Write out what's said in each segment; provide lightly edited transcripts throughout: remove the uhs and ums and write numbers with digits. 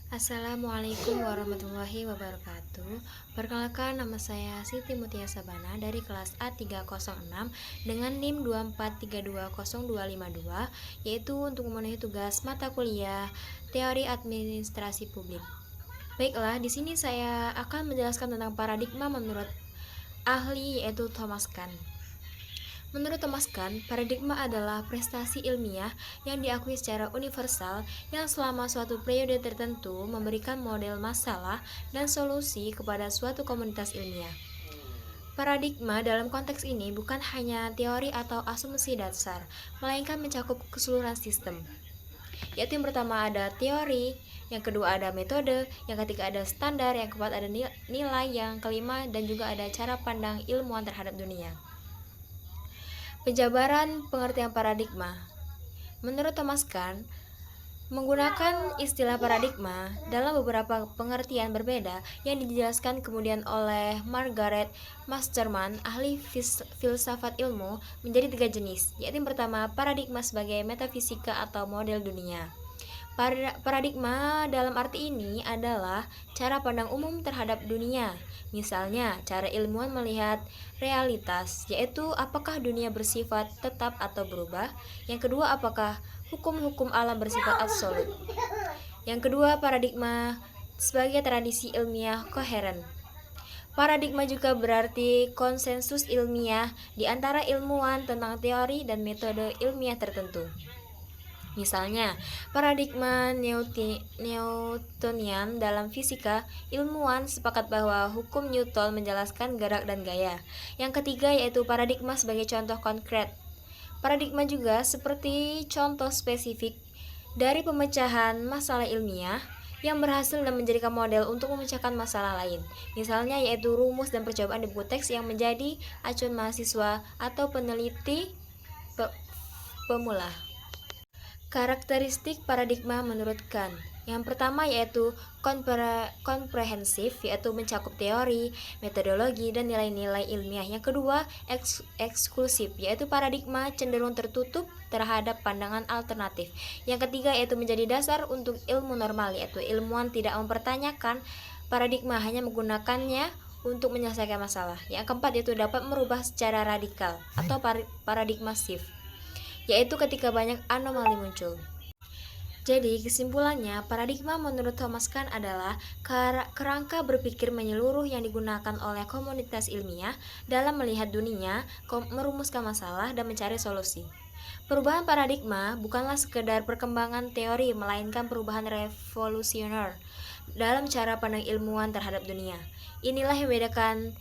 Assalamualaikum warahmatullahi wabarakatuh. Perkenalkan, nama saya Siti Mutia Sabana dari kelas A306 dengan NIM 2432052, yaitu untuk memenuhi tugas mata kuliah Teori Administrasi Publik. Baiklah, di sini saya akan menjelaskan tentang paradigma menurut ahli, yaitu Thomas Kuhn. Menurut Thomas Kuhn, paradigma adalah prestasi ilmiah yang diakui secara universal yang selama suatu periode tertentu memberikan model masalah dan solusi kepada suatu komunitas ilmiah. Paradigma dalam konteks ini bukan hanya teori atau asumsi dasar, melainkan mencakup keseluruhan sistem. Yaitu yang pertama ada teori, yang kedua ada metode, yang ketiga ada standar, yang keempat ada nilai, yang kelima dan juga ada cara pandang ilmuwan terhadap dunia. Penjabaran pengertian paradigma. Menurut Thomas Kuhn, menggunakan istilah paradigma dalam beberapa pengertian berbeda yang dijelaskan kemudian oleh Margaret Masterman, ahli filsafat ilmu, menjadi 3 jenis, yaitu yang pertama paradigma sebagai metafisika atau model dunia. Paradigma dalam arti ini adalah cara pandang umum terhadap dunia. Misalnya, cara ilmuwan melihat realitas, yaitu apakah dunia bersifat tetap atau berubah. Yang kedua, apakah hukum-hukum alam bersifat absolut. Yang kedua, paradigma sebagai tradisi ilmiah koheren. Paradigma juga berarti konsensus ilmiah di antara ilmuwan tentang teori dan metode ilmiah tertentu. Misalnya, paradigma Newtonian dalam fisika, ilmuwan sepakat bahwa hukum Newton menjelaskan gerak dan gaya. Yang ketiga yaitu paradigma sebagai contoh konkret. Paradigma juga seperti contoh spesifik dari pemecahan masalah ilmiah yang berhasil dan menjadikan model untuk memecahkan masalah lain. Misalnya yaitu rumus dan percobaan di buku teks yang menjadi acuan mahasiswa atau peneliti pemula. Karakteristik paradigma menurut Kuhn. Yang pertama yaitu komprehensif, yaitu mencakup teori, metodologi, dan nilai-nilai ilmiah. Yang kedua, eksklusif, yaitu paradigma cenderung tertutup terhadap pandangan alternatif. Yang ketiga yaitu menjadi dasar untuk ilmu normal, yaitu ilmuwan tidak mempertanyakan paradigma, hanya menggunakannya untuk menyelesaikan masalah. Yang keempat yaitu dapat merubah secara radikal atau paradigma shift, yaitu ketika banyak anomali muncul. Jadi, kesimpulannya, paradigma menurut Thomas Kuhn adalah kerangka berpikir menyeluruh yang digunakan oleh komunitas ilmiah dalam melihat dunia, merumuskan masalah, dan mencari solusi. Perubahan paradigma bukanlah sekedar perkembangan teori, melainkan perubahan revolusioner dalam cara pandang ilmuwan terhadap dunia. Inilah yang membedakan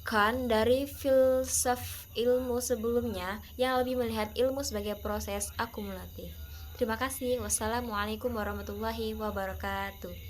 Kuhn dari filsuf ilmu sebelumnya yang lebih melihat ilmu sebagai proses akumulatif. Terima kasih. Wassalamualaikum warahmatullahi wabarakatuh.